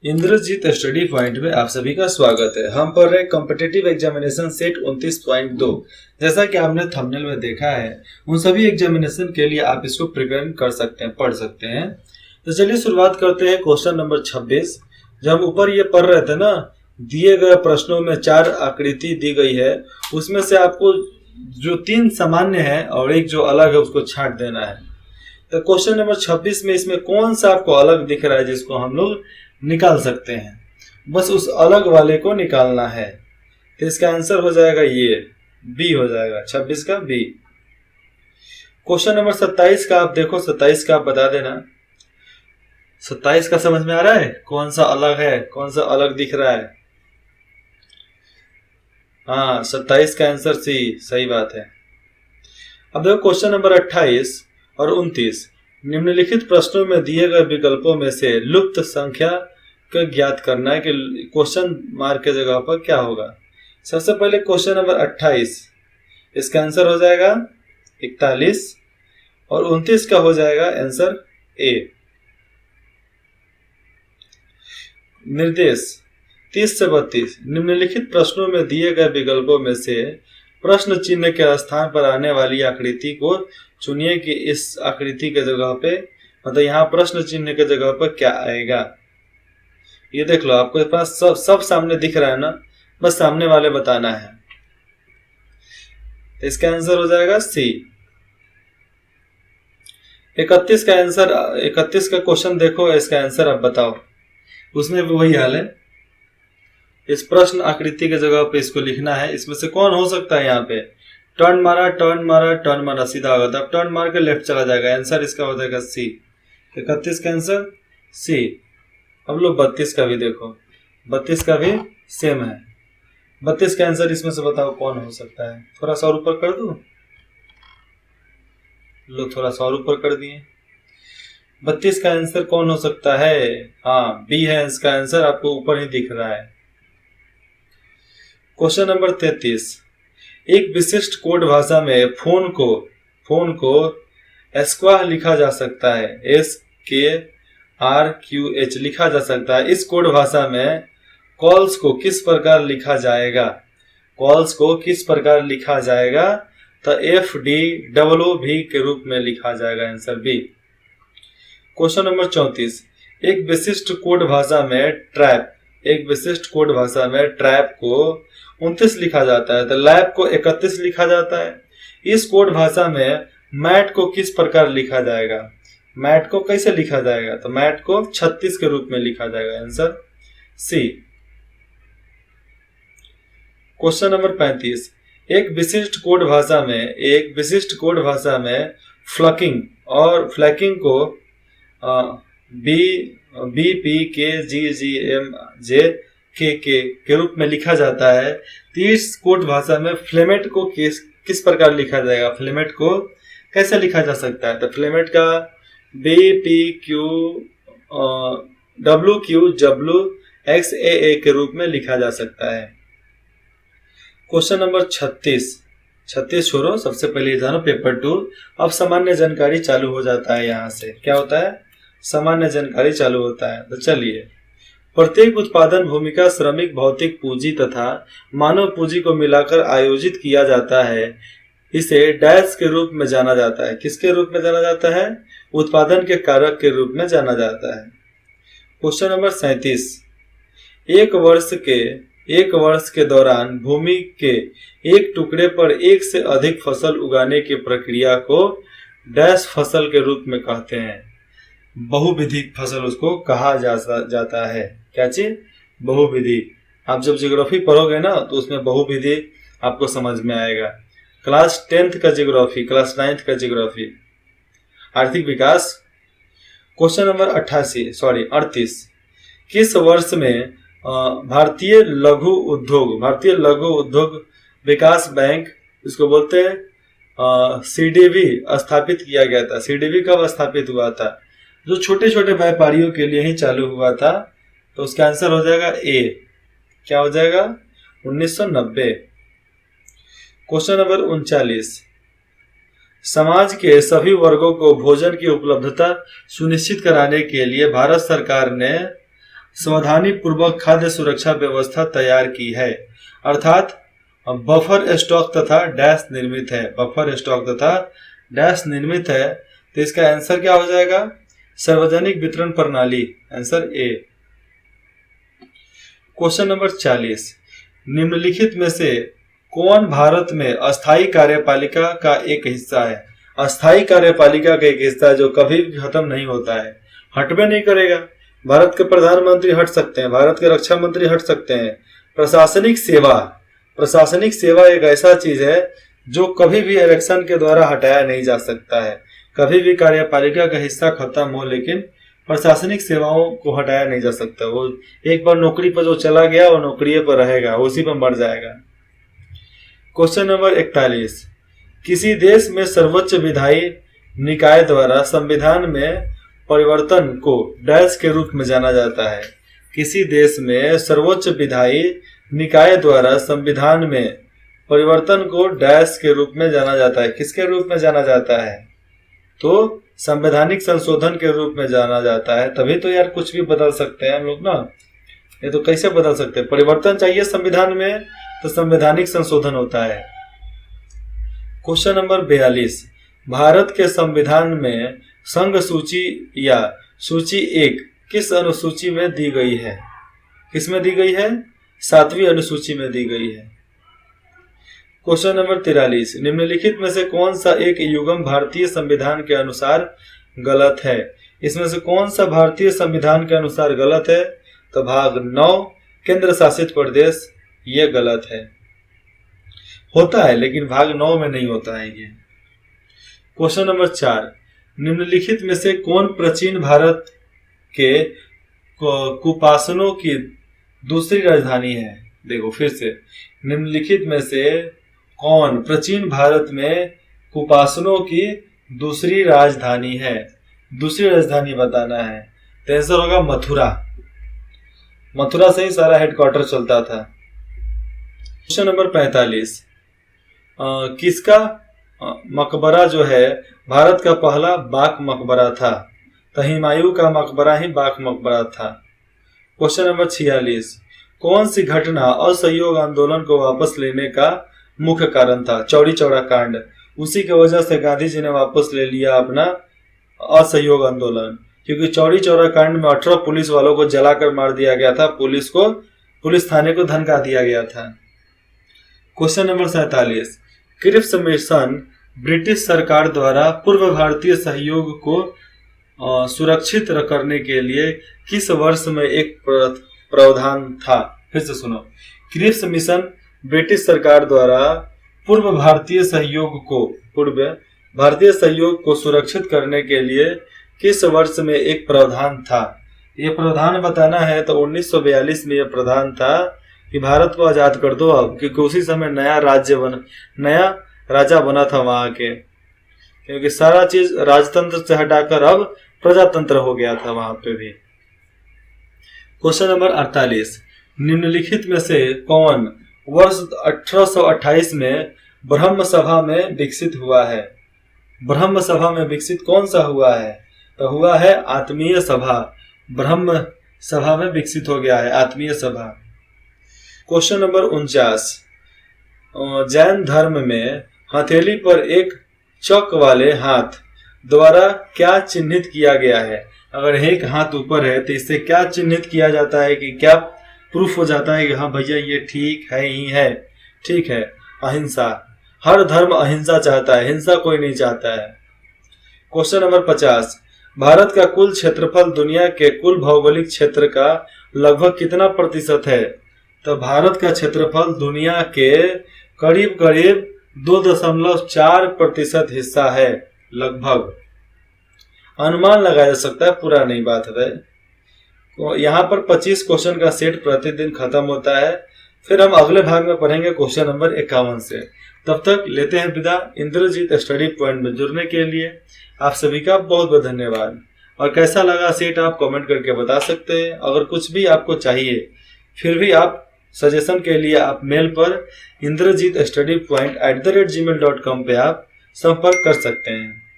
Indrajit study point में आप सभी का स्वागत है। हम पढ़ रहे कॉम्पिटिटिव एग्जामिनेशन सेट 29.2। जैसा कि आपने थंबनेल में देखा है, उन सभी एग्जामिनेशन के लिए आप इसको प्रिपेयर कर सकते हैं, पढ़ सकते हैं। तो चलिए शुरुआत करते हैं क्वेश्चन नंबर 26। जब हम ऊपर ये पढ़ रहे थे ना, दिए गए प्रश्नों में 4 आकृति दी गई है, उसमें से आपको जो 3 सामान्य है और एक जो अलग है उसको छांट देना है। तो क्वेश्चन नंबर 26 में इसमें कौन सा आपको अलग दिख रहा है जिसको हम लोग निकाल सकते हैं, बस उस अलग वाले को निकालना है। तो इसका आंसर हो जाएगा ये बी हो जाएगा, 26 का बी। क्वेश्चन नंबर 27 का आप देखो, 27 का आप बता देना। 27 का समझ में आ रहा है कौन सा अलग है, कौन सा अलग दिख रहा है? हाँ, 27 का आंसर सी, सही बात है। अब देखो क्वेश्चन नंबर 28 और 29। निम्नलिखित प्रश्नों में दिए गए विकल्पों में से लुप्त संख्या को ज्ञात करना है कि क्वेश्चन मार्क के जगह पर क्या होगा। सबसे पहले क्वेश्चन नंबर 28, इसका आंसर हो जाएगा 41 और 29 का हो जाएगा आंसर ए। निर्देश 30 से 32। निम्नलिखित प्रश्नों में दिए गए विकल्पों में से प्रश्न चिन्ह के स्थान पर आने वाली आकृति को चुनिए कि इस आकृति के जगह पे, मतलब यहाँ प्रश्न चिन्ह के जगह पर क्या आएगा। ये देख लो, आपके पास सब सामने दिख रहा है ना, बस सामने वाले बताना है। तो इसका आंसर हो जाएगा सी। 31 का आंसर, 31 का क्वेश्चन देखो, इसका आंसर आप बताओ। उसमें भी वही हाल है, इस प्रश्न आकृति के जगह पे इसको लिखना है। इसमें से कौन हो सकता है? यहाँ पे टर्न मारा, टर्न मारा, टर्न मारा, सीधा होगा। तब टर्न मार के लेफ्ट चला जाएगा, आंसर इसका हो जाएगा सी। 31 का आंसर सी। अब लोग 32 का भी देखो, 32 का भी सेम है। 32 का आंसर इसमें से बताओ कौन हो सकता है? थोड़ा सा और ऊपर कर दूं? लो, थोड़ा सा और ऊपर कर दिए। 32 का आंसर कौन हो सकता है? हाँ, बी है इसका आंसर, आपको ऊपर ही दिख रहा है। Question number 33। एक विशिष्ट कोड भाषा में फोन को स्क्वाह लिखा जा सकता है, SKRQH लिखा जा सकता है। इस कोड भाषा में कॉल्स को किस प्रकार लिखा जाएगा? कॉल्स को किस प्रकार लिखा जाएगा? तो FDOOV के रूप में लिखा जाएगा, आंसर बी। Question number 34। एक विशिष्ट कोड भाषा में ट्रैप को 29 लिखा जाता है, तो लैब को 31 लिखा जाता है। इस कोड भाषा में मैट को किस प्रकार लिखा जाएगा? मैट को कैसे लिखा जाएगा? तो मैट को 36 के रूप में लिखा जाएगा, आंसर सी। Question number 35। एक विशिष्ट कोड भाषा में फ्लैकिंग को BPKGGMJ के रूप में लिखा जाता है। तो इस कोड भाषा में फ्लेमेट को किस प्रकार लिखा जाएगा? फ्लेमेट को कैसे लिखा जा सकता है? तो फ्लेमेट का BPQWXAA के रूप में लिखा जा सकता है। क्वेश्चन नंबर 36 छोड़ो, सबसे पहले जानो पेपर 2। अब सामान्य जानकारी चालू हो जाता है। यहाँ से क्या होता है? सामान्य जानकारी चालू होता है। तो चलिए, प्रत्येक उत्पादन भूमिका श्रमिक, भौतिक पूंजी तथा मानव पूंजी को मिलाकर आयोजित किया जाता है। इसे डैश के रूप में जाना जाता है। किसके रूप में जाना जाता है? उत्पादन के कारक के रूप में जाना जाता है। Question number 37। एक वर्ष के दौरान भूमि के एक टुकड़े पर एक से अधिक फसल उगाने की प्रक्रिया को डैश फसल के रूप में कहते हैं। बहुविधिक फसल उसको कहा जाता है। क्या चीज? बहुविधि। आप जब ज्योग्राफी पढ़ोगे ना, तो उसमें बहुविधि आपको समझ में आएगा। क्लास 10th का ज्योग्राफी, क्लास 9th का ज्योग्राफी। आर्थिक विकास। Question number 38। किस वर्ष में भारतीय लघु उद्योग विकास बैंक, इसको बोलते हैं CDB, स्थापित किया गया था? CDB कब स्थापित हुआ था? जो छोटे छोटे व्यापारियों के लिए ही चालू हुआ था। तो उसका आंसर हो जाएगा ए। क्या हो जाएगा? 1990। Question number 39। समाज के सभी वर्गों को भोजन की उपलब्धता सुनिश्चित कराने के लिए भारत सरकार ने सावधानी पूर्वक खाद्य सुरक्षा व्यवस्था तैयार की है, अर्थात बफर स्टॉक तथा डैश निर्मित है। बफर स्टॉक तथा डैश निर्मित है, तो इसका आंसर क्या हो जाएगा? सार्वजनिक वितरण प्रणाली, आंसर ए। क्वेश्चन नंबर 40, निम्नलिखित में से कौन भारत में अस्थायी कार्यपालिका का एक हिस्सा है? अस्थायी कार्यपालिका का एक हिस्सा जो कभी भी खत्म नहीं होता है, हटबे नहीं करेगा। भारत के प्रधानमंत्री हट सकते हैं, भारत के रक्षा मंत्री हट सकते हैं। प्रशासनिक सेवा एक ऐसा चीज है जो कभी भी इलेक्शन के द्वारा हटाया नहीं जा सकता है। कभी भी कार्यपालिका का हिस्सा खत्म हो, लेकिन प्रशासनिक सेवाओं को हटाया नहीं जा सकता। वो एक बार नौकरी पर जो चला गया वो नौकरी पर रहेगा, उसी पर मर जाएगा। क्वेश्चन नंबर 41, किसी देश में सर्वोच्च विधायी निकाय द्वारा संविधान में परिवर्तन को डैश के रूप में जाना जाता है। किसी देश में सर्वोच्च विधायी निकाय द्वारा संविधान में परिवर्तन को डैश के रूप में जाना जाता है। किसके रूप में जाना जाता है? तो संवैधानिक संशोधन के रूप में जाना जाता है। तभी तो यार कुछ भी बदल सकते हैं हम लोग ना, ये तो कैसे बदल सकते हैं? परिवर्तन चाहिए संविधान में तो संवैधानिक संशोधन होता है। क्वेश्चन नंबर 42, भारत के संविधान में संघ सूची या सूची 1 किस अनुसूची में दी गई है? किस में दी गई है? 7वीं अनुसूची में दी गई है। क्वेश्चन नंबर 43, निम्नलिखित में से कौन सा एक युग्म भारतीय संविधान के अनुसार गलत है? इसमें से कौन सा भारतीय संविधान के अनुसार गलत है? तो भाग 9 केंद्र शासित प्रदेश, ये गलत है। होता है लेकिन भाग 9 में नहीं होता है ये। क्वेश्चन नंबर 4, निम्नलिखित में से कौन प्राचीन भारत के कुपासनों की दूसरी राजधानी है? देखो फिर से, निम्नलिखित में से कौन प्राचीन भारत में कुपासनों की दूसरी राजधानी है? दूसरी राजधानी बताना है, तो आंसर होगा मथुरा। मथुरा से ही सारा हेडक्वार्टर चलता था। क्वेश्चन नंबर 45, किसका मकबरा जो है भारत का पहला बाक मकबरा था? तो हुमायूं का मकबरा ही बाक मकबरा था। क्वेश्चन नंबर 46, कौन सी घटना असहयोग आंदोलन को वापस लेने का मुख्य कारण था? चौरी चौरा कांड, उसी की वजह से गांधी जी ने वापस ले लिया अपना असहयोग आंदोलन, क्योंकि चौरी चौरा कांड में 18 पुलिस वालों को जलाकर मार दिया गया था, पुलिस थाने को धमका दिया गया था। Question number 47, Cripps mission British सरकार द्वारा पूर्व भारतीय सहयोग को सुरक्षित करने के लिए किस वर्ष में एक प्रावधान था? फिर से सुनो, क्रिप्स मिशन ब्रिटिश सरकार द्वारा पूर्व भारतीय सहयोग को सुरक्षित करने के लिए किस वर्ष में एक प्रावधान था? ये प्रावधान बताना है तो 1942 में यह प्रावधान था कि भारत को आजाद कर दो अब, क्योंकि उसी समय नया राजा बना था वहां के, क्योंकि सारा चीज राजतंत्र से हटाकर अब प्रजातंत्र हो गया था वहां पे भी। क्वेश्चन नंबर 48, निम्नलिखित में से कौन वर्ष 1828 में ब्रह्म सभा में विकसित हुआ है? ब्रह्म सभा में विकसित कौन सा हुआ है? तो हुआ है आत्मीय सभा। ब्रह्म सभा में विकसित हो गया है आत्मीय सभा। क्वेश्चन नंबर 49, जैन धर्म में हथेली पर एक चक वाले हाथ द्वारा क्या चिन्हित किया गया है? अगर एक हाथ ऊपर है तो इससे क्या चिन्हित किया जाता है, कि क्या प्रूफ हो जाता है कि हाँ भैया ये ठीक है ही है? ठीक है, अहिंसा। हर धर्म अहिंसा चाहता है, हिंसा कोई नहीं चाहता है। क्वेश्चन नंबर 50, भारत का कुल क्षेत्रफल दुनिया के कुल भौगोलिक क्षेत्र का लगभग कितना प्रतिशत है? तो भारत का क्षेत्रफल दुनिया के करीब 2.4% हिस्सा है, लगभग। अनुमान लगाया जा सकता है, पूरा नहीं बात है। यहाँ पर 25 क्वेश्चन का सेट प्रतिदिन खत्म होता है। फिर हम अगले भाग में पढ़ेंगे क्वेश्चन नंबर 51 से। तब तक लेते हैं विदा। इंद्रजीत स्टडी पॉइंट में जुड़ने के लिए आप सभी का बहुत बहुत धन्यवाद। और कैसा लगा सेट आप कमेंट करके बता सकते हैं। अगर कुछ भी आपको चाहिए फिर भी आप सजेशन के लिए आप मेल पर indrajitstudypoint@gmail.com पे आप संपर्क कर सकते हैं।